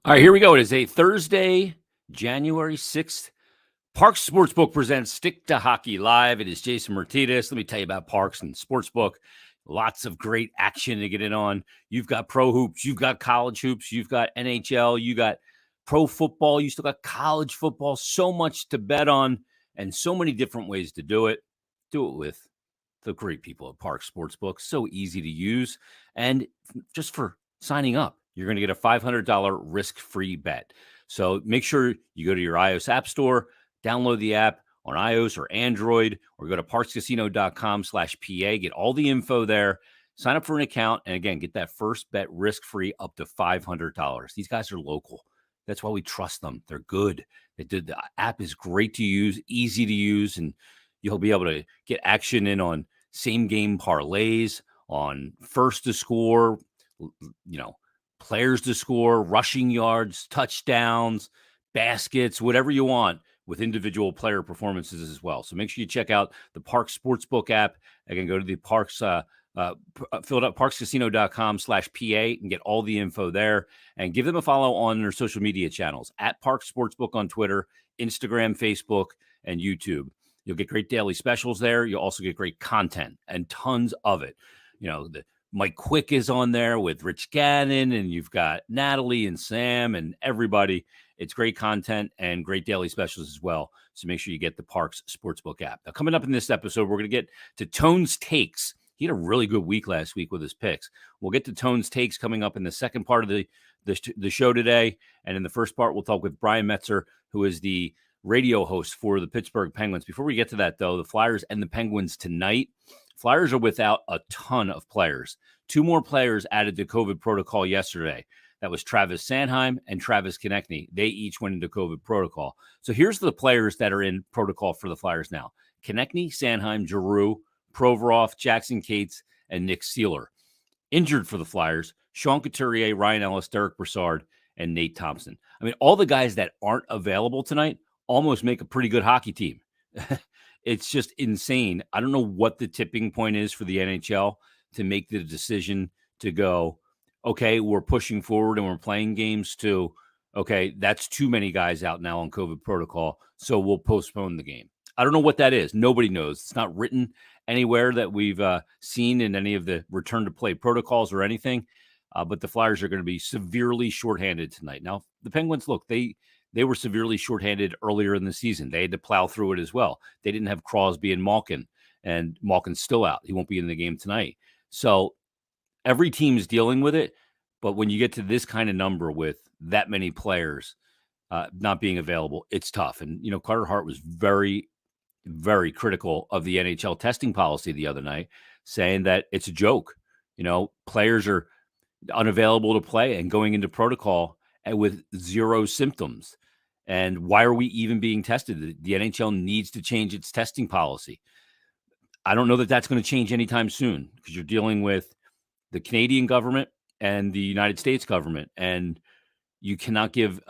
All right, here we go. It is a Thursday, January 6th. Parx Sportsbook Presents Stick to Hockey Live. It is Jason Myrtetus. Let me tell you about Parx and Sportsbook. Lots of great action to get in on. You've got pro hoops. You've got college hoops. You've got NHL. You got pro football. You still got college football. So much to bet on and so many different ways to do it. Do it with the great people at Parx Sportsbook. So easy to use. And just for signing up, you're going to get a $500 risk-free bet. So make sure you go to your iOS App Store, download the app on iOS or Android, or go to parxcasino.com/PA. Get all the info there. Sign up for an account. And again, get that first bet risk-free up to $500. These guys are local. That's why we trust them. They're good. The app is great to use, easy to use, and you'll be able to get action in on same-game parlays, on first to score, players to score, rushing yards, touchdowns, baskets, whatever you want with individual player performances as well. So make sure you check out the Parx Sportsbook app. Again, go to the Parx, fill it up, parxcasino.com/PA and get all the info there. And give them a follow on their social media channels at Parx Sportsbook on Twitter, Instagram, Facebook, and YouTube. You'll get great daily specials there. You'll also get great content and tons of it. Mike Quick is on there with Rich Gannon, and you've got Natalie and Sam and everybody. It's great content and great daily specials as well. So make sure you get the Parx Sportsbook app. Now, coming up in this episode, we're going to get to Tone's Takes. He had a really good week last week with his picks. We'll get to Tone's Takes coming up in the second part of the show today. And in the first part, we'll talk with Brian Metzer, who is the radio host for the Pittsburgh Penguins. Before we get to that, though, the Flyers and the Penguins tonight. Flyers are without a ton of players. 2 more players added to COVID protocol yesterday. That was Travis Sanheim and Travis Konechny. They each went into COVID protocol. So here's the players that are in protocol for the Flyers now. Konechny, Sanheim, Giroux, Provorov, Jackson Cates, and Nick Seeler. Injured for the Flyers, Sean Couturier, Ryan Ellis, Derek Brassard, and Nate Thompson. I mean, all the guys that aren't available tonight almost make a pretty good hockey team. It's just insane. I don't know what the tipping point is for the NHL to make the decision to go, okay, we're pushing forward and we're playing games to, okay, that's too many guys out now on COVID protocol, so we'll postpone the game. I don't know what that is. Nobody knows. It's not written anywhere that we've seen in any of the return to play protocols or anything, but the Flyers are going to be severely shorthanded tonight. Now, the Penguins, look, they were severely shorthanded earlier in the season. They had to plow through it as well. They didn't have Crosby and Malkin, and Malkin's still out. He won't be in the game tonight. So every team is dealing with it, but when you get to this kind of number with that many players not being available, it's tough. And, Carter Hart was very, very critical of the NHL testing policy the other night, saying that it's a joke. Players are unavailable to play and going into protocol with 0 symptoms. And why are we even being tested? The NHL needs to change its testing policy. I don't know that that's going to change anytime soon because you're dealing with the Canadian government and the United States government, and you cannot give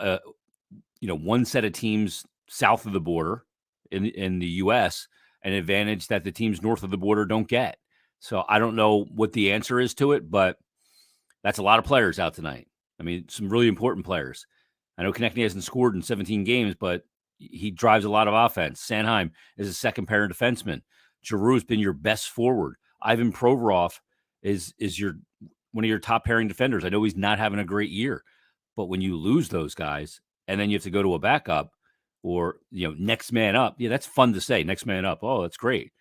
one set of teams south of the border in the U.S. an advantage that the teams north of the border don't get. So I don't know what the answer is to it, but that's a lot of players out tonight. I mean, some really important players. I know Konechny hasn't scored in 17 games, but he drives a lot of offense. Sanheim is a second-pair defenseman. Giroux has been your best forward. Ivan Provorov is one of your top-pairing defenders. I know he's not having a great year, but when you lose those guys and then you have to go to a backup or, next man up, yeah, that's fun to say, next man up. Oh, that's great.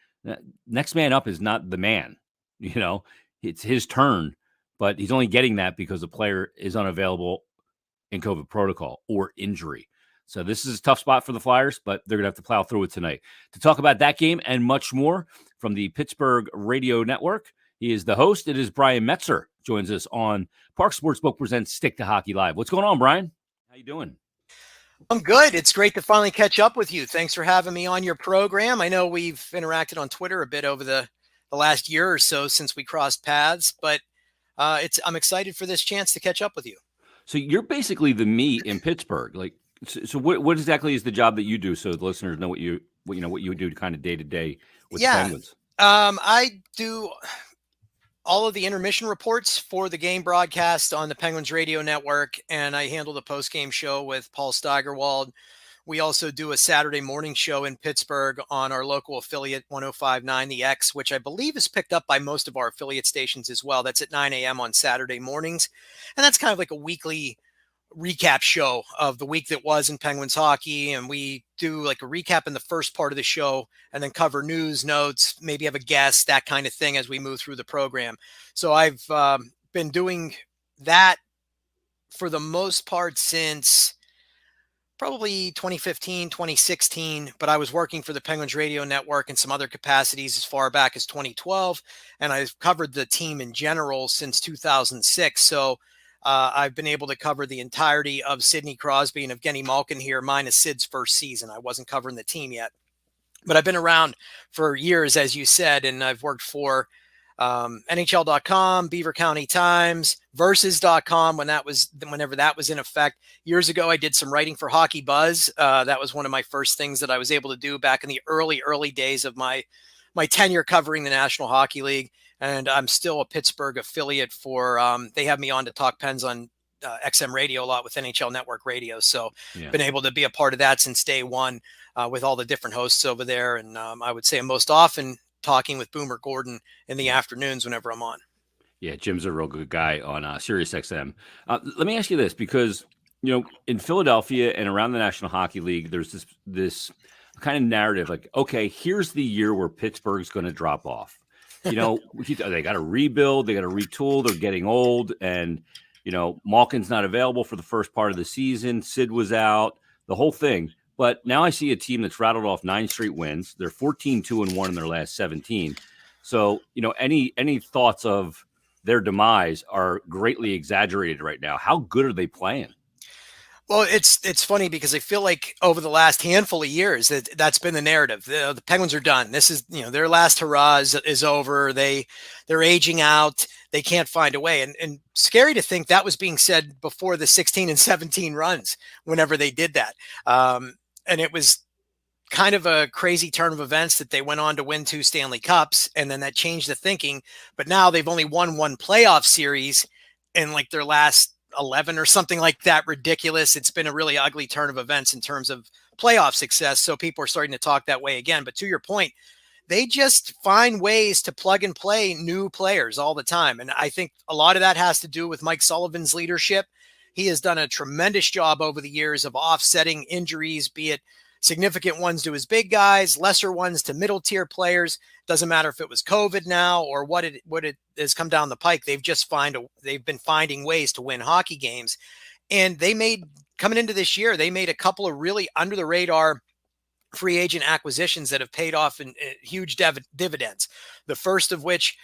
Next man up is not the man. It's his turn. But he's only getting that because the player is unavailable in COVID protocol or injury. So this is a tough spot for the Flyers, but they're going to have to plow through it tonight. To talk about that game and much more from the Pittsburgh Radio Network, he is the host. It is Brian Metzer, joins us on Parx Sportsbook Presents Stick to Hockey Live. What's going on, Brian? How you doing? I'm good. It's great to finally catch up with you. Thanks for having me on your program. I know we've interacted on Twitter a bit over the last year or so since we crossed paths, but I'm excited for this chance to catch up with you. So you're basically the me in Pittsburgh. So what exactly is the job that you do? So the listeners know what you do kind of day to day with the Penguins. I do all of the intermission reports for the game broadcast on the Penguins radio network, and I handle the post-game show with Paul Steigerwald. We also do a Saturday morning show in Pittsburgh on our local affiliate 105.9 The X, which I believe is picked up by most of our affiliate stations as well. That's at 9 a.m. on Saturday mornings. And that's kind of like a weekly recap show of the week that was in Penguins hockey. And we do like a recap in the first part of the show and then cover news, notes, maybe have a guest, that kind of thing as we move through the program. So I've been doing that for the most part since probably 2015, 2016, but I was working for the Penguins radio network in some other capacities as far back as 2012. And I've covered the team in general since 2006. So I've been able to cover the entirety of Sidney Crosby and Evgeny Malkin here, minus Sid's first season. I wasn't covering the team yet, but I've been around for years, as you said, and I've worked for NHL.com, Beaver County Times, Versus.com whenever that was in effect. Years ago, I did some writing for Hockey Buzz. That was one of my first things that I was able to do back in the early days of my tenure covering the National Hockey League. And I'm still a Pittsburgh affiliate for, they have me on to talk Pens on XM radio a lot with NHL Network Radio. So been able to be a part of that since day one with all the different hosts over there. And I would say I'm most often talking with Boomer Gordon in the afternoons whenever I'm on. Yeah, Jim's a real good guy on Sirius XM. Let me ask you this, because, you know, in Philadelphia and around the National Hockey League, there's this kind of narrative like, okay, here's the year where Pittsburgh's going to drop off. You know, they got to rebuild, they got to retool, they're getting old, and, you know, Malkin's not available for the first part of the season. Sid was out, the whole thing. But now I see a team that's rattled off 9 straight wins. They're 14-2-1 in their last 17. So, you know, any thoughts of their demise are greatly exaggerated right now. How good are they playing? Well, it's funny because I feel like over the last handful of years that's been the narrative. The Penguins are done. This is, you know, their last hurrah is over. They're aging out. They can't find a way. And scary to think that was being said before the 16 and 17 runs, whenever they did that. And it was kind of a crazy turn of events that they went on to win 2 Stanley Cups, and then that changed the thinking. But now they've only won 1 playoff series in like their last 11 or something like that. Ridiculous. It's been a really ugly turn of events in terms of playoff success. So people are starting to talk that way again. But to your point, they just find ways to plug and play new players all the time. And I think a lot of that has to do with Mike Sullivan's leadership. He has done a tremendous job over the years of offsetting injuries, be it significant ones to his big guys, lesser ones to middle tier players. Doesn't matter if it was COVID now or what it has come down the pike. They've been finding ways to win hockey games. And coming into this year, they made a couple of really under the radar free agent acquisitions that have paid off in huge dividends. The first of which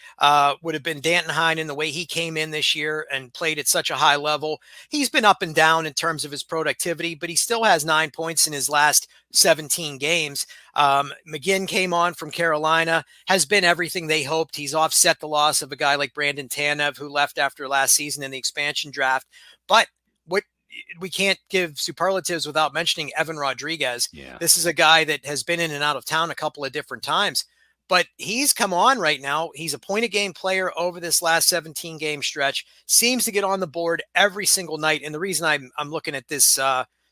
would have been Danton Heinen, the way he came in this year and played at such a high level. He's been up and down in terms of his productivity, but he still has 9 points in his last 17 games. McGinn came on from Carolina, has been everything they hoped. He's offset the loss of a guy like Brandon Tanev, who left after last season in the expansion draft. But we can't give superlatives without mentioning Evan Rodriguez. Yeah. This is a guy that has been in and out of town a couple of different times, but he's come on right now. He's a point a game player over this last 17 game stretch, seems to get on the board every single night. And the reason I'm looking at this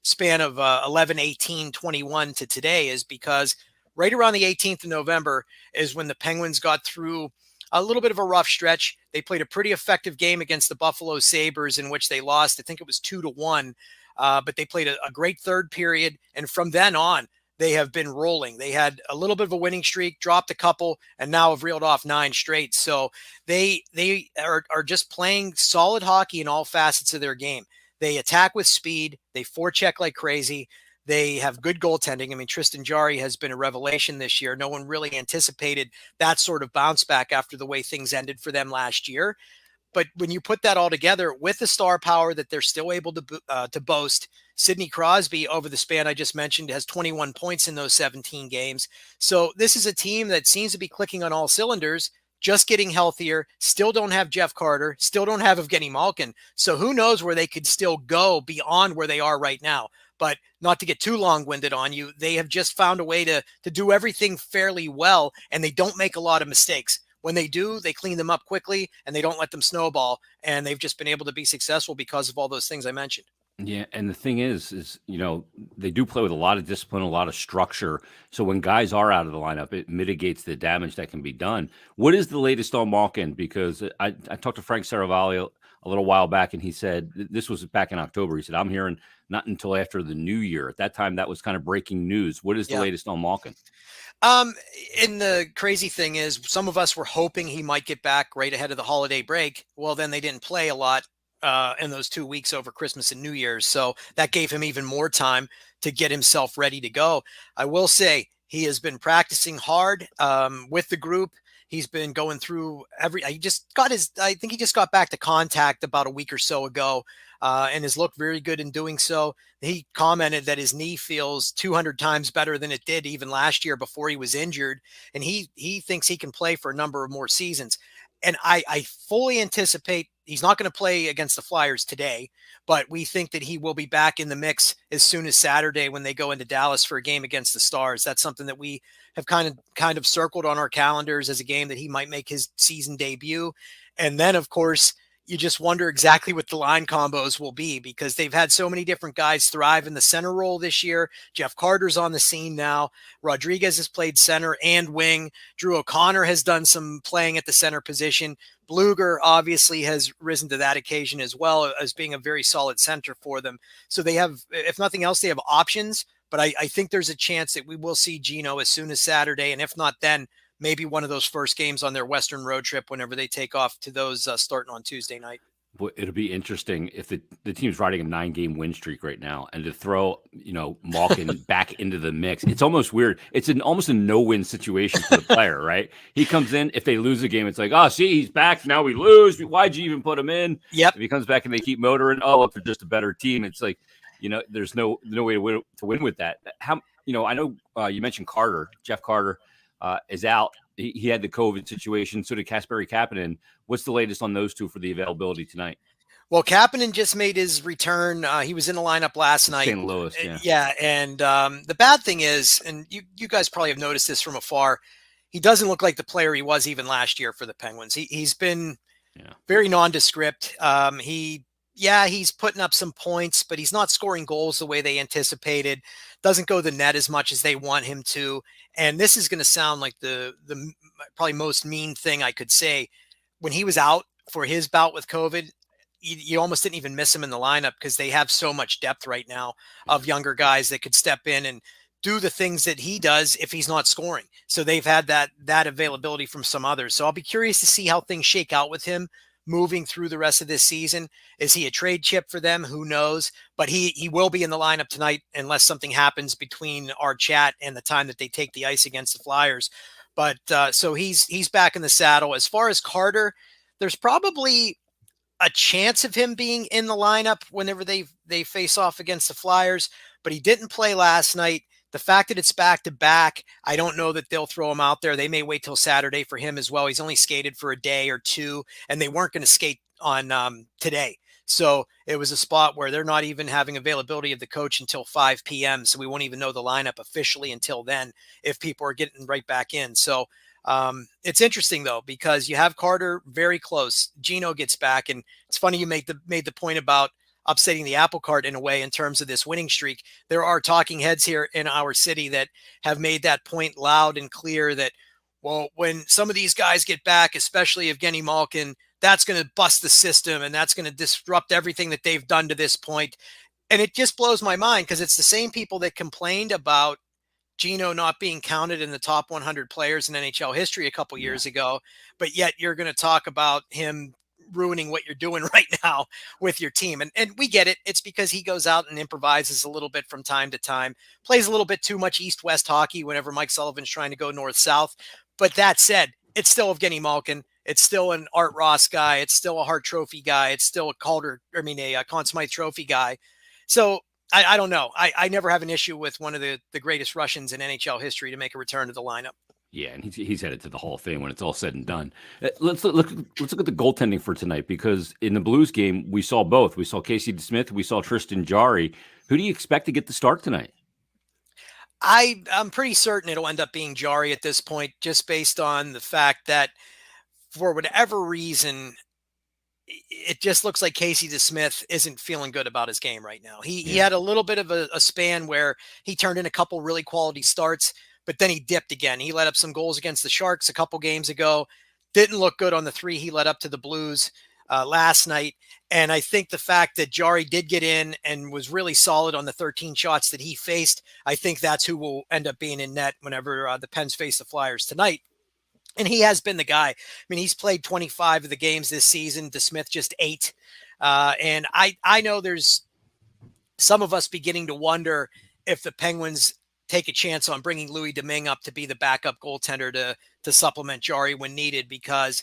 span of 11, 18, 21 to today is because right around the 18th of November is when the Penguins got through a little bit of a rough stretch. They played a pretty effective game against the Buffalo Sabres in which they lost. I think it was 2-1, but they played a great third period. And from then on, they have been rolling. They had a little bit of a winning streak, dropped a couple, and now have reeled off 9 straight. So they are just playing solid hockey in all facets of their game. They attack with speed. They forecheck like crazy. They have good goaltending. I mean, Tristan Jarry has been a revelation this year. No one really anticipated that sort of bounce back after the way things ended for them last year. But when you put that all together with the star power that they're still able to boast, Sidney Crosby over the span I just mentioned has 21 points in those 17 games. So this is a team that seems to be clicking on all cylinders, just getting healthier, still don't have Jeff Carter, still don't have Evgeny Malkin. So who knows where they could still go beyond where they are right now. But not to get too long-winded on you, they have just found a way to do everything fairly well, and they don't make a lot of mistakes, when they do, they clean them up quickly and they don't let them snowball. And they've just been able to be successful because of all those things I mentioned. Yeah, and the thing is, they do play with a lot of discipline, a lot of structure. So when guys are out of the lineup, it mitigates the damage that can be done. What is the latest on Malkin? Because I talked to Frank Saravalli a little while back, and he said, this was back in October. He said, I'm hearing not until after the new year. At that time, that was kind of breaking news. What is the latest on Malkin? And the crazy thing is, some of us were hoping he might get back right ahead of the holiday break. Well, then they didn't play a lot in those 2 weeks over Christmas and New Year's. So that gave him even more time to get himself ready to go. I will say he has been practicing hard with the group. He's been going through I think he just got back to contact about a week or so ago and has looked very good in doing so. He commented that his knee feels 200 times better than it did even last year before he was injured. And he thinks he can play for a number of more seasons. And I fully anticipate he's not going to play against the Flyers today, but we think that he will be back in the mix as soon as Saturday when they go into Dallas for a game against the Stars. That's something that we have kind of circled on our calendars as a game that he might make his season debut. And then, of course, you just wonder exactly what the line combos will be, because they've had so many different guys thrive in the center role this year. Jeff Carter's on the scene now. Rodriguez has played center and wing. Drew O'Connor has done some playing at the center position. Bluger obviously has risen to that occasion as well as being a very solid center for them. So they have, if nothing else, they have options, but I think there's a chance that we will see Gino as soon as Saturday. And if not, then maybe one of those first games on their Western road trip whenever they take off to those starting on Tuesday night. Well, it'll be interesting if the team's riding a 9-game win streak right now, and to throw, Malkin back into the mix. It's almost weird. It's almost a no-win situation for the player, right? He comes in, if they lose a game, it's like, oh, see, he's back. Now we lose. Why'd you even put him in? Yep. If he comes back and they keep motoring, oh, look, they're just a better team. It's like, there's no way to win with that. I know you mentioned Carter. Jeff Carter is out. He had the COVID situation. So did Kasperi Kapanen. What's the latest on those two for the availability tonight? Well, Kapanen just made his return. He was in the lineup last night. St. Louis, yeah. Yeah, and the bad thing is, and you guys probably have noticed this from afar, he doesn't look like the player he was even last year for the Penguins. He's been very nondescript. He's putting up some points, but he's not scoring goals the way they anticipated. Doesn't go to the net as much as they want him to. And this is going to sound like the probably most mean thing I could say. When he was out for his bout with COVID, you almost didn't even miss him in the lineup, because they have so much depth right now of younger guys that could step in and do the things that he does if he's not scoring. So they've had that availability from some others. So I'll be curious to see how things shake out with him moving through the rest of this season. Is he a trade chip for them? Who knows? But he will be in the lineup tonight unless something happens between our chat and the time that they take the ice against the Flyers. But so he's back in the saddle. As far as Carter, there's probably a chance of him being in the lineup whenever they face off against the Flyers, but he didn't play last night. The fact that it's back to back, I don't know that they'll throw him out there. They may wait till Saturday for him as well. He's only skated for a day or two, and they weren't going to skate on today. So it was a spot where they're not even having availability of the coach until 5 p.m. So we won't even know the lineup officially until then if people are getting right back in. So it's interesting, though, because you have Carter very close. Gino gets back, and it's funny you made the point about upsetting the apple cart in a way in terms of this winning streak. There are talking heads here in our city that have made that point loud and clear that, well, when some of these guys get back, especially Evgeny Malkin, that's going to bust the system and that's going to disrupt everything that they've done to this point. And it just blows my mind, because it's the same people that complained about Gino not being counted in the top 100 players in NHL history a couple years ago, but yet you're going to talk about him ruining what you're doing right now with your team. And we get it. It's because he goes out and improvises a little bit from time to time, plays a little bit too much East-West hockey whenever Mike Sullivan's trying to go North-South. But that said, it's still Evgeny Malkin. It's still an Art Ross guy. It's still a Hart Trophy guy. It's still a Conn Smythe Trophy guy. So I don't know. I never have an issue with one of the greatest Russians in NHL history to make a return to the lineup. Yeah, and he's headed to the Hall of Fame when it's all said and done. Let's look at the goaltending for tonight, because in the Blues game, we saw both. We saw Casey DeSmith. We saw Tristan Jarry. Who do you expect to get the start tonight? I'm pretty certain it'll end up being Jarry at this point, just based on the fact that for whatever reason, it just looks like Casey DeSmith isn't feeling good about his game right now. He had a little bit of a span where he turned in a couple really quality starts, but then he dipped again. He let up some goals against the Sharks a couple games ago. Didn't look good on the 3 he let up to the Blues last night. And I think the fact that Jari did get in and was really solid on the 13 shots that he faced, I think that's who will end up being in net whenever the Pens face the Flyers tonight. And he has been the guy. I mean, he's played 25 of the games this season. DeSmith just 8. And I know there's some of us beginning to wonder if the Penguins take a chance on bringing Louis Domingue up to be the backup goaltender to supplement Jari when needed, because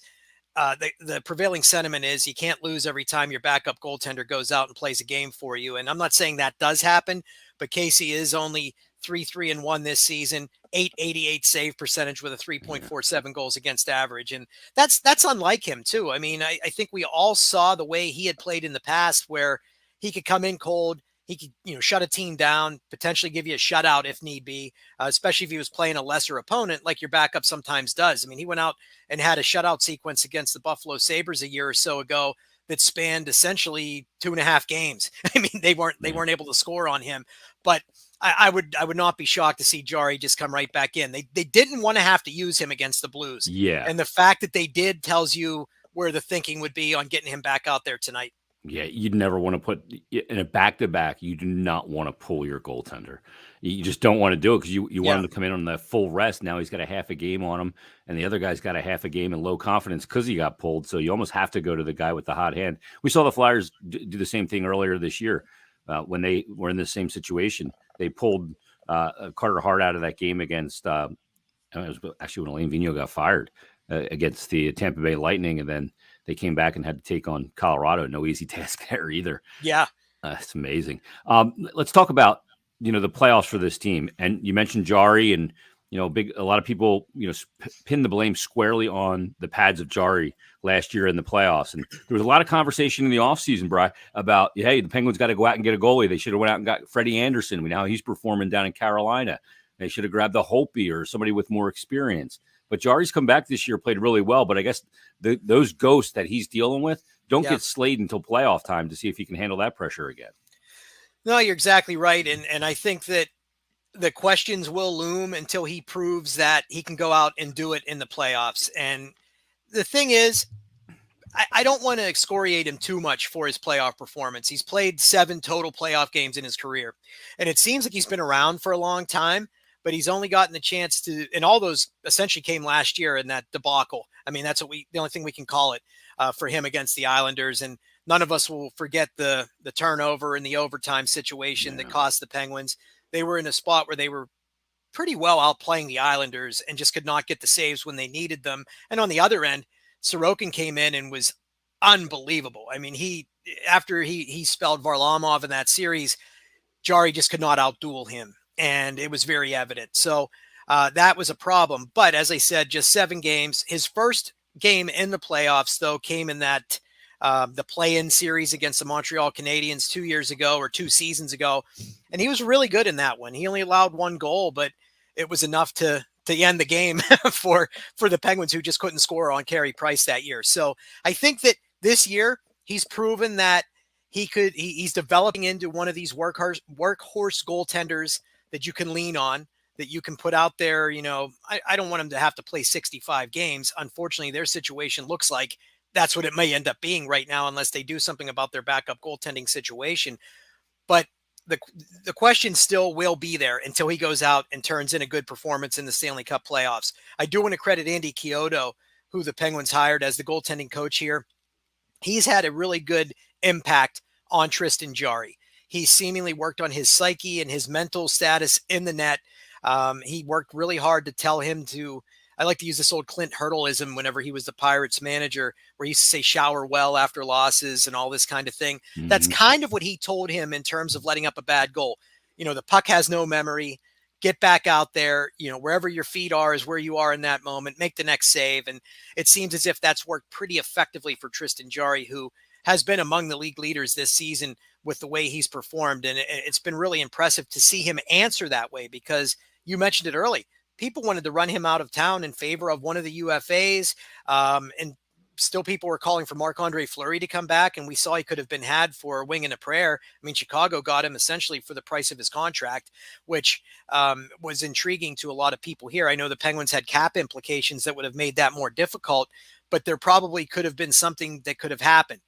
the prevailing sentiment is you can't lose every time your backup goaltender goes out and plays a game for you. And I'm not saying that does happen, but Casey is only 3-3-1 this season, 888 save percentage with a 3.47 goals against average. And that's unlike him too. I mean, I think we all saw the way he had played in the past, where he could come in cold. He could, shut a team down, potentially give you a shutout if need be, especially if he was playing a lesser opponent like your backup sometimes does. I mean, he went out and had a shutout sequence against the Buffalo Sabres a year or so ago that spanned essentially 2.5 games. I mean, they weren't able to score on him, but I would not be shocked to see Jari just come right back in. They didn't want to have to use him against the Blues. Yeah. And the fact that they did tells you where the thinking would be on getting him back out there tonight. Yeah, you'd never want to put in a back-to-back. You do not want to pull your goaltender. You just don't want to do it because you want him to come in on the full rest. Now he's got a half a game on him, and the other guy's got a half a game in low confidence because he got pulled. So you almost have to go to the guy with the hot hand. We saw the Flyers do the same thing earlier this year when they were in the same situation. They pulled Carter Hart out of that game against it was actually when Alain Vigneault got fired against the Tampa Bay Lightning, and then they came back and had to take on Colorado. No easy task there either. Yeah. It's amazing. Let's talk about, the playoffs for this team. And you mentioned Jari, and, a lot of people, pin the blame squarely on the pads of Jari last year in the playoffs. And there was a lot of conversation in the offseason, Bri, about, hey, the Penguins got to go out and get a goalie. They should have went out and got Freddie Anderson. Now he's performing down in Carolina. They should have grabbed the Holtby or somebody with more experience. But Jari's come back this year, played really well. But I guess those ghosts that he's dealing with don't get slayed until playoff time to see if he can handle that pressure again. No, you're exactly right. And I think that the questions will loom until he proves that he can go out and do it in the playoffs. And the thing is, I don't want to excoriate him too much for his playoff performance. He's played 7 total playoff games in his career. And it seems like he's been around for a long time, but he's only gotten the chance to, and all those essentially came last year in that debacle. I mean, that's the only thing we can call it for him against the Islanders. And none of us will forget the turnover and the overtime situation that cost the Penguins. They were in a spot where they were pretty well outplaying the Islanders and just could not get the saves when they needed them. And on the other end, Sorokin came in and was unbelievable. I mean, after he spelled Varlamov in that series, Jari just could not outduel him. And it was very evident. So that was a problem. But as I said, just 7 games. His first game in the playoffs, though, came in that the play-in series against the Montreal Canadiens 2 seasons ago. And he was really good in that one. He only allowed 1 goal, but it was enough to end the game for the Penguins, who just couldn't score on Carey Price that year. So I think that this year he's proven that he's developing into one of these workhorse goaltenders that you can lean on, that you can put out there. I don't want him to have to play 65 games. Unfortunately, their situation looks like that's what it may end up being right now, unless they do something about their backup goaltending situation. But the question still will be there until he goes out and turns in a good performance in the Stanley Cup playoffs. I do want to credit Andy Chiodo, who the Penguins hired as the goaltending coach here. He's had a really good impact on Tristan Jari. He seemingly worked on his psyche and his mental status in the net. He worked really hard to tell him to, I like to use this old Clint Hurdleism whenever he was the Pirates manager, where he used to say shower well after losses and all this kind of thing. Mm-hmm. That's kind of what he told him in terms of letting up a bad goal. The puck has no memory. Get back out there, wherever your feet are is where you are in that moment. Make the next save. And it seems as if that's worked pretty effectively for Tristan Jari, who has been among the league leaders this season with the way he's performed. And it's been really impressive to see him answer that way, because you mentioned it early. people wanted to run him out of town in favor of one of the UFAs. And still people were calling for Marc-Andre Fleury to come back, and we saw he could have been had for a wing and a prayer. I mean, Chicago got him essentially for the price of his contract, which was intriguing to a lot of people here. I know the Penguins had cap implications that would have made that more difficult, but there probably could have been something that could have happened.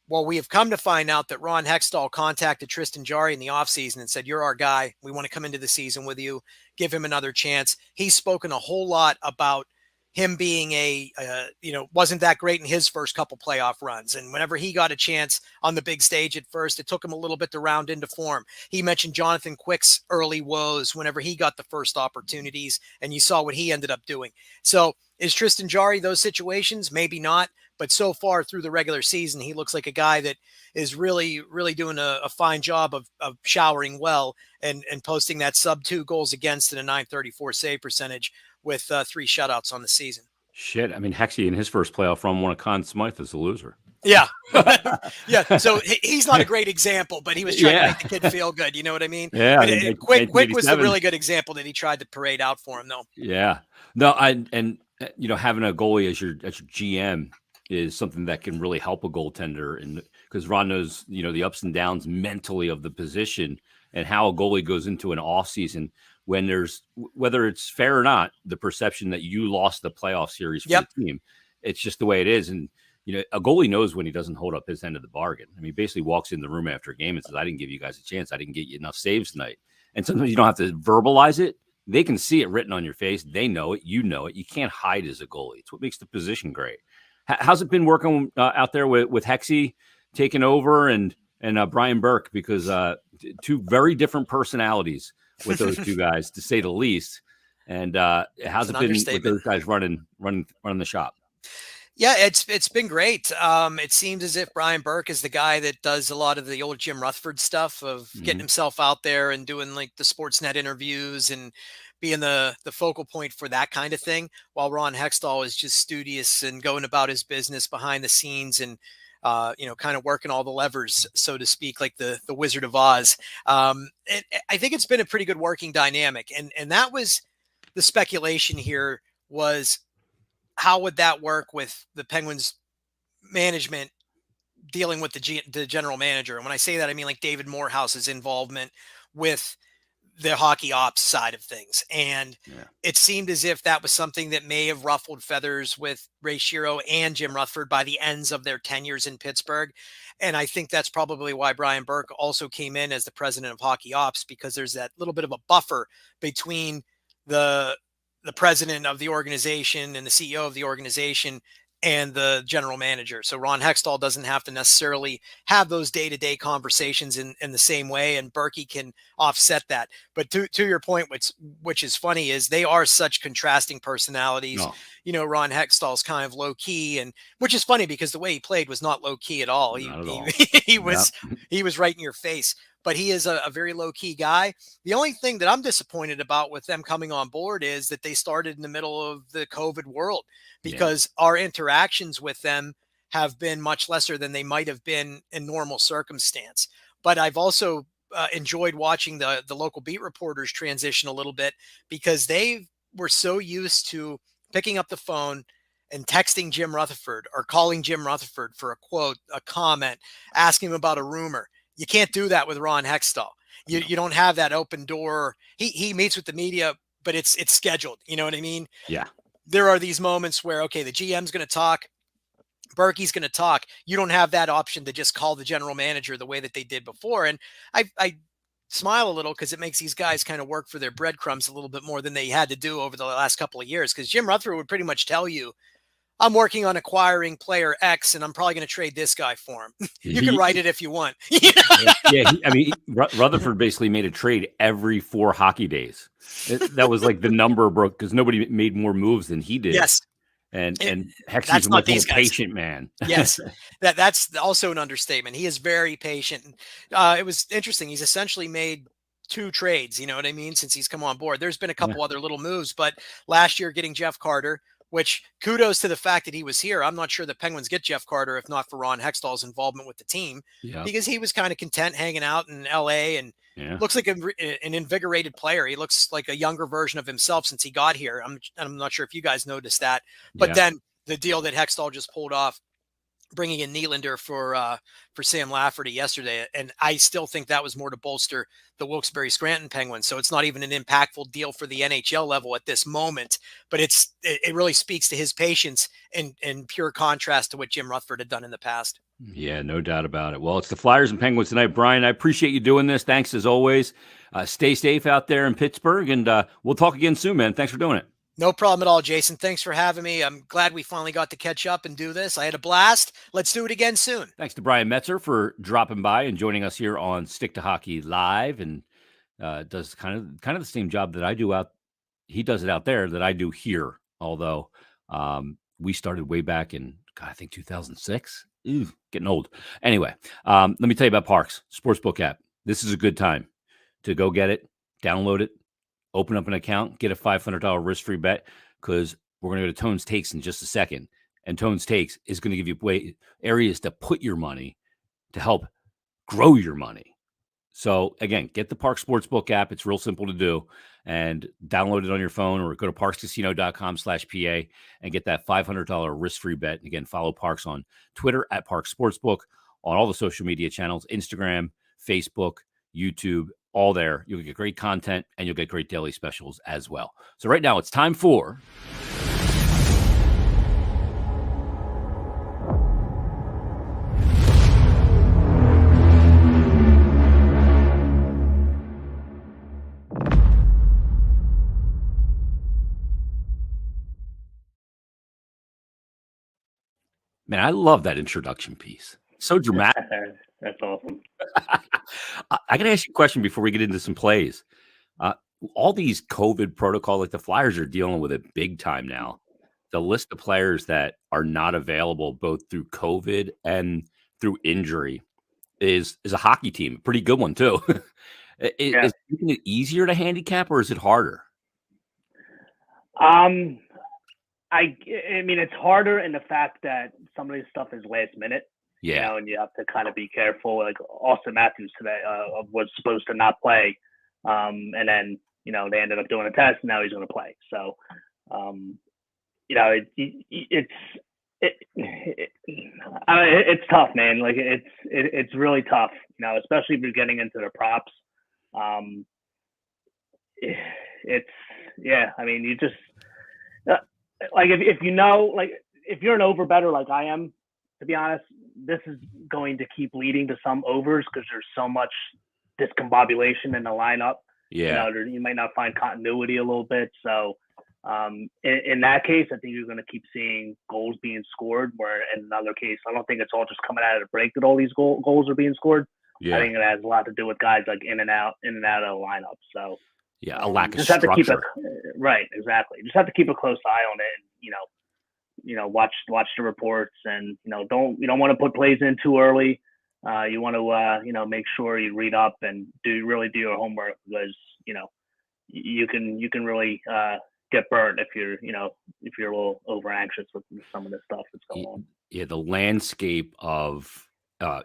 Well, we have come to find out that Ron Hextall contacted Tristan Jarry in the offseason and said, "You're our guy. We want to come into the season with you. Give him another chance." He's spoken a whole lot about him being wasn't that great in his first couple playoff runs. And whenever he got a chance on the big stage at first, it took him a little bit to round into form. He mentioned Jonathan Quick's early woes whenever he got the first opportunities, and you saw what he ended up doing. So is Tristan Jarry those situations? Maybe not. But so far through the regular season, he looks like a guy that is really, really doing a fine job of showering well and posting that sub-2 goals against and a .934 save percentage with 3 shutouts on the season. Shit. I mean, Hexie in his first playoff run won a Conn Smythe as a loser. Yeah. Yeah. So he's not a great example, but he was trying to make the kid feel good. You know what I mean? Yeah. Quick was the really good example that he tried to parade out for him, though. Yeah. No, having a goalie as your GM is something that can really help a goaltender, and because Ron knows, the ups and downs mentally of the position and how a goalie goes into an off season when there's, whether it's fair or not, the perception that you lost the playoff series for the team. It's just the way it is. And, a goalie knows when he doesn't hold up his end of the bargain. I mean, he basically walks in the room after a game and says, "I didn't give you guys a chance. I didn't get you enough saves tonight." And sometimes you don't have to verbalize it. They can see it written on your face. They know it. You know it. You can't hide as a goalie. It's what makes the position great. How's it been working out there with Hexie taking over and Brian Burke? Because 2 very different personalities with those 2 guys, to say the least. And how's it been with those guys running the shop? Yeah, it's been great. It seems as if Brian Burke is the guy that does a lot of the old Jim Rutherford stuff of getting himself out there and doing like the Sportsnet interviews and being the focal point for that kind of thing, while Ron Hextall is just studious and going about his business behind the scenes and kind of working all the levers, so to speak, like the Wizard of Oz. I think it's been a pretty good working dynamic, and that was the speculation here, was how would that work with the Penguins management dealing with the general manager? And when I say that, I mean like David Morehouse's involvement with the hockey ops side of things. And it seemed as if that was something that may have ruffled feathers with Ray Shero and Jim Rutherford by the ends of their tenures in Pittsburgh. And I think that's probably why Brian Burke also came in as the president of hockey ops, because there's that little bit of a buffer between the president of the organization and the CEO of the organization and the general manager. So Ron Hextall doesn't have to necessarily have those day-to-day conversations in the same way, and Berkey can offset that. But to your point, which is funny, is they are such contrasting personalities. No. Ron Hextall's kind of low key, and which is funny because the way he played was not low key at all. He was right in your face. But he is a very low-key guy. The only thing that I'm disappointed about with them coming on board is that they started in the middle of the COVID world, because our interactions with them have been much lesser than they might have been in normal circumstance. But I've also enjoyed watching the local beat reporters transition a little bit, because they were so used to picking up the phone and texting Jim Rutherford or calling Jim Rutherford for a quote, a comment, asking him about a rumor. You can't do that with Ron Hextall. You don't have that open door. He meets with the media, but it's scheduled. You know what I mean? Yeah. There are these moments where, okay, the GM's going to talk, Berkey's going to talk. You don't have that option to just call the general manager the way that they did before. And I smile a little because it makes these guys kind of work for their breadcrumbs a little bit more than they had to do over the last couple of years. Because Jim Rutherford would pretty much tell you, I'm working on acquiring player X, and I'm probably going to trade this guy for him. You can write it if you want. Rutherford basically made a trade every 4 hockey days. That was like the number broke because nobody made more moves than he did. Yes. And Hexie's a much more patient man. Yes. That's also an understatement. He is very patient. It was interesting. He's essentially made 2 trades, you know what I mean, since he's come on board. There's been a couple other little moves, but last year getting Jeff Carter which kudos to the fact that he was here. I'm not sure the Penguins get Jeff Carter if not for Ron Hextall's involvement with the team, because he was kind of content hanging out in LA and looks like an invigorated player. He looks like a younger version of himself since he got here. I'm not sure if you guys noticed that, but then the deal that Hextall just pulled off, bringing in Nylander for Sam Lafferty yesterday. And I still think that was more to bolster the Wilkes-Barre Scranton Penguins. So it's not even an impactful deal for the NHL level at this moment, but it really speaks to his patience in pure contrast to what Jim Rutherford had done in the past. Yeah, no doubt about it. Well, it's the Flyers and Penguins tonight. Brian, I appreciate you doing this. Thanks as always. Stay safe out there in Pittsburgh, and we'll talk again soon, man. Thanks for doing it. No problem at all, Jason. Thanks for having me. I'm glad we finally got to catch up and do this. I had a blast. Let's do it again soon. Thanks to Brian Metzer for dropping by and joining us here on Stick to Hockey Live, and does kind of the same job that I do he does it out there that I do here. Although we started way back in, I think 2006. Getting old. Anyway, let me tell you about Parx Sportsbook app. This is a good time to go get it, download it, open up an account, get a $500 risk-free bet, because we're going to go to Tone's Takes in just a second. And Tone's Takes is going to give you areas to put your money to help grow your money. So, again, get the Parx Sportsbook app. It's real simple to do. And download it on your phone or go to parxcasino.com/PA and get that $500 risk-free bet. And again, follow Parx on Twitter at Parx Sportsbook, on all the social media channels, Instagram, Facebook, YouTube, all there. You'll get great content and you'll get great daily specials as well. So right now it's time for Man, I love that introduction piece. So dramatic. That's awesome. I got to ask you a question before we get into some plays. All these COVID protocol, like the Flyers are dealing with it big time now. The list of players that are not available both through COVID and through injury is a hockey team. A pretty good one, too. Is it easier to handicap or is it harder? I mean, it's harder in the fact that some of this stuff is last minute. Yeah. You know, and you have to kind of be careful. Like Austin Matthews today was supposed to not play. And then, you know, they ended up doing a test and now he's going to play. So, you know, it's tough, man. Like it's really tough, you know, especially if you're getting into the props. I mean, you just, like if you know, like if you're an over better like I am, to be honest, this is going to keep leading to some overs because there's so much discombobulation in the lineup. Yeah, you know, you might not find continuity a little bit. So in that case, I think you're going to keep seeing goals being scored. Where in another case, I don't think it's all just coming out of the break that all these goals are being scored. Yeah. I think it has a lot to do with guys like in and out of the lineup. So. Yeah, a lack of structure. Have to keep right, exactly. You just have to keep a close eye on it, and you know, watch the reports, and you don't want to put plays in too early. You want to you know, make sure you read up and do your homework, because you know you can really get burned if you're a little over anxious with some of this stuff that's going on. Yeah, the landscape of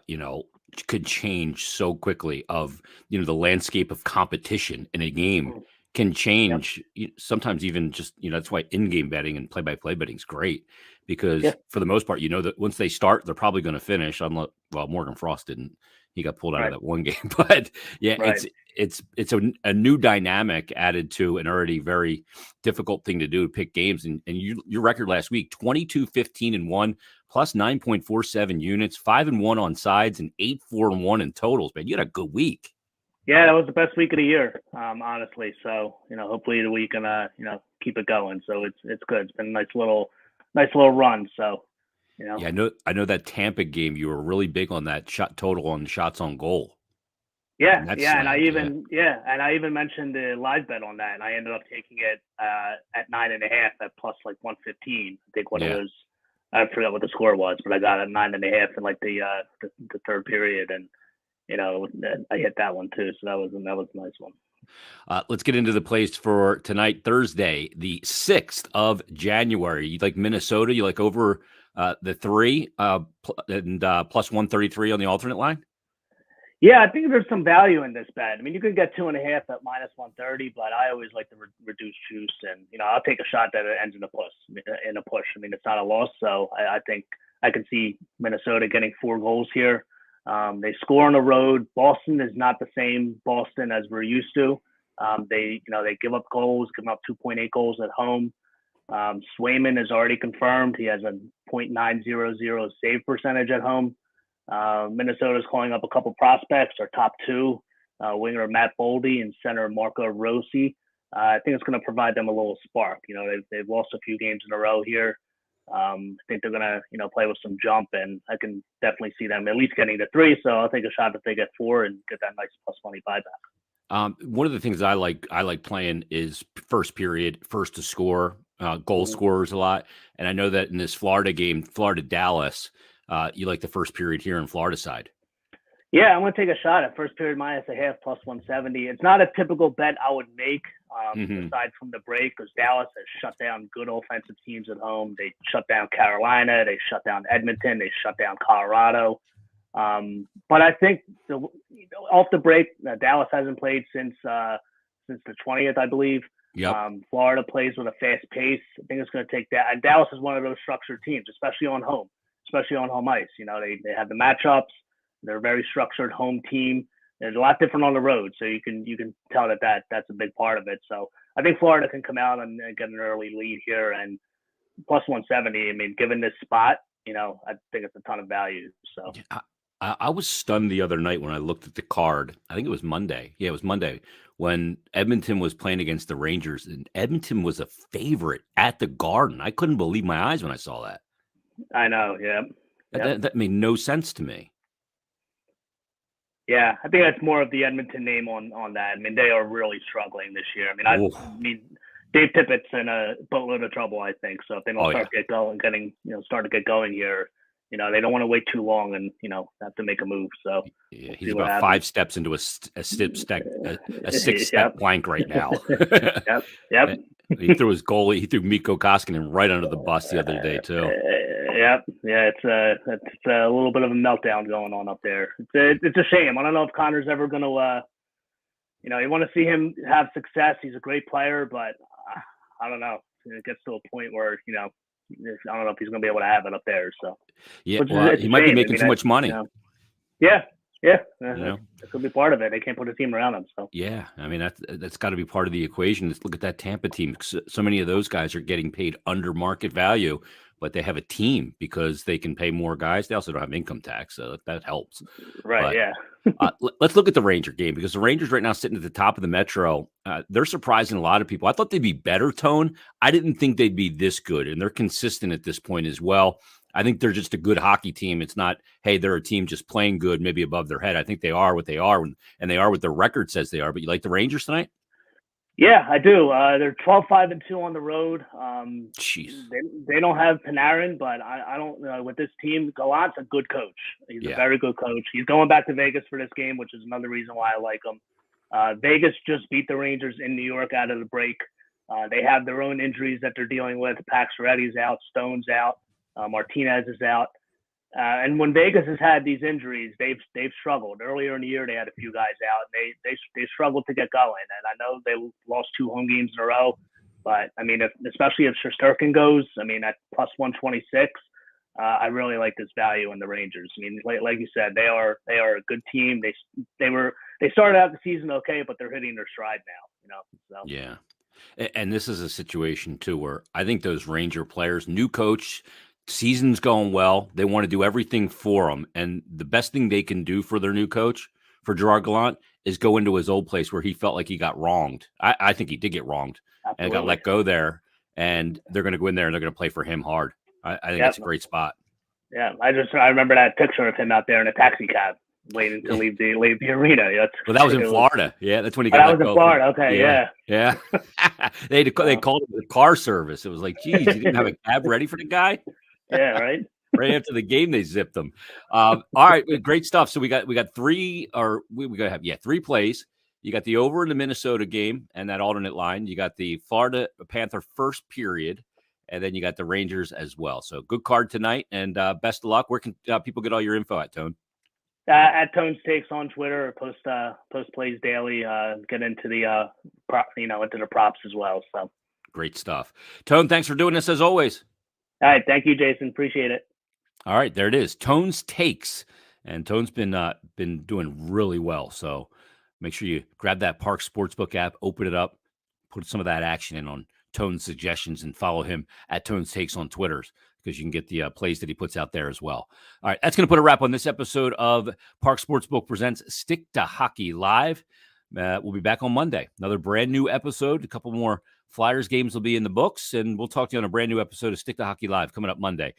you know, could change so quickly. Of, you know, the landscape of competition in a game can change. Yep. Sometimes even just, you know, that's why in-game betting and play-by-play betting is great, because for the most part, you know that once they start, they're probably going to finish. Unless, well, Morgan Frost didn't. He got pulled out of that one game, but it's a new dynamic added to an already very difficult thing to do, to pick games. And your record last week, 22-15-1, plus 9.47 units, 5-1 on sides, and 8-4-1 in totals. Man, you had a good week. Yeah, that was the best week of the year, honestly. So, you know, hopefully we can you know, keep it going. So it's good. It's been a nice little run. So. You know? Yeah, I know that Tampa game, you were really big on that shot total on shots on goal. Yeah, and I even mentioned the live bet on that, and I ended up taking it at 9.5 at plus like 115. I think what it was. I forgot what the score was, but I got it 9.5 in like the third period, and you know, I hit that one too. So that was a nice one. Let's get into the plays for tonight, Thursday, the 6th of January. You like Minnesota? You like over the 3 and plus 133 on the alternate line? Yeah, I think there's some value in this bet. I mean, you could get 2.5 at minus 130, but I always like to reduce juice, and I'll take a shot that it ends in a push. I mean, it's not a loss, so I think I can see Minnesota getting 4 goals here. They score on the road. Boston is not the same Boston as we're used to. They give up goals, give up 2.8 goals at home. Swayman is already confirmed. He has a .900 save percentage at home. Minnesota's calling up a couple prospects, our top 2, winger Matt Boldy and center Marco Rossi. I think it's going to provide them a little spark. They've lost a few games in a row here. I think they're going to, play with some jump, and I can definitely see them at least getting to 3. So I'll take a shot if they get 4 and get that nice plus money buyback. One of the things I like playing is first period, first to score, goal scorers a lot. And I know that in this Florida game, Florida-Dallas, you like the first period here in Florida side. Yeah, I'm going to take a shot at first period minus a half plus 170. It's not a typical bet I would make aside from the break, because Dallas has shut down good offensive teams at home. They shut down Carolina. They shut down Edmonton. They shut down Colorado. But I think off the break, Dallas hasn't played since the 20th, I believe. Yep. Florida plays with a fast pace. I think it's going to take that. And Dallas is one of those structured teams, especially on home ice. They have the matchups. They're a very structured home team. There's a lot different on the road, so you can tell that's a big part of it. So I think Florida can come out and get an early lead here, and plus 170. I mean, given this spot, I think it's a ton of value. So I was stunned the other night when I looked at the card. I think it was Monday. Yeah, it was Monday when Edmonton was playing against the Rangers, and Edmonton was a favorite at the Garden. I couldn't believe my eyes when I saw that. I know. Yeah. That made no sense to me. Yeah, I think that's more of the Edmonton name on that. I mean, they are really struggling this year. I mean, Dave Tippett's in a boatload of trouble, I think. So if they don't start to get going here, they don't want to wait too long and have to make a move. So yeah, he's about 5 steps into a 6-step plank right now. Yep. He threw his goalie. He threw Mikko Koskinen right under the bus the other day too. Yep. Yeah, it's a little bit of a meltdown going on up there. It's a shame. I don't know if Connor's ever going to, you want to see him have success. He's a great player, but I don't know. It gets to a point where, I don't know if he's going to be able to have it up there. So yeah, he might be making too much money. Yeah. That could be part of it. They can't put a team around him. So yeah, I mean that's got to be part of the equation. Let's look at that Tampa team. So many of those guys are getting paid under market value, but they have a team because they can pay more guys. They also don't have income tax, so that helps. Right. Yeah. Let's look at the Ranger game, because the Rangers right now sitting at the top of the Metro. They're surprising a lot of people. I thought they'd be better, Tone. I didn't think they'd be this good, and they're consistent at this point as well. I think they're just a good hockey team. It's not, hey, they're a team just playing good, maybe above their head. I think they are what they are, and they are what their record says they are. But you like the Rangers tonight? Yeah, I do. They're 12-5-2 on the road. Jeez. They don't have Panarin, but I don't with this team. Gallant's a good coach. He's a very good coach. He's going back to Vegas for this game, which is another reason why I like him. Vegas just beat the Rangers in New York out of the break. They have their own injuries that they're dealing with. Pax Reddy's out, Stone's out, Martinez is out. And when Vegas has had these injuries, they've struggled. Earlier in the year, they had a few guys out. They struggled to get going. And I know they lost 2 home games in a row. But, I mean, especially if Shesterkin goes, I mean, at plus 126, I really like this value in the Rangers. I mean, like you said, they are a good team. They started out the season okay, but they're hitting their stride now. So. Yeah. And this is a situation, too, where I think those Ranger players, new coach, season's going well. They want to do everything for them. And the best thing they can do for their new coach, for Gerard Gallant, is go into his old place where he felt like he got wronged. I think he did get wronged. Absolutely. And got let go there. And they're going to go in there and they're going to play for him hard. I think that's a great spot. Yeah, I remember that picture of him out there in a taxi cab waiting to leave the arena. Well, that was in Florida. Yeah, that's when he got that was in Florida. Okay, yeah. They called it the car service. It was like, geez, you didn't have a cab ready for the guy. Yeah, right. Right after the game, they zipped them. All right, great stuff. So we got 3, or we got to have 3 plays. You got the over in the Minnesota game and that alternate line. You got the Florida Panther first period, and then you got the Rangers as well. So good card tonight, and best of luck. Where can people get all your info at, Tone? At Tone's Takes on Twitter, post plays daily. Get into the into the props as well. So great stuff, Tone. Thanks for doing this as always. All right, thank you, Jason. Appreciate it. All right, there it is, Tone's Takes, and Tone's been doing really well. So make sure you grab that Parx Sportsbook app, open it up, put some of that action in on Tone's suggestions, and follow him at Tone's Takes on Twitter, because you can get the plays that he puts out there as well. All right, that's going to put a wrap on this episode of Parx Sportsbook Presents Stick to Hockey Live. We'll be back on Monday. Another brand new episode. A couple more Flyers games will be in the books, and we'll talk to you on a brand new episode of Stick to Hockey Live coming up Monday.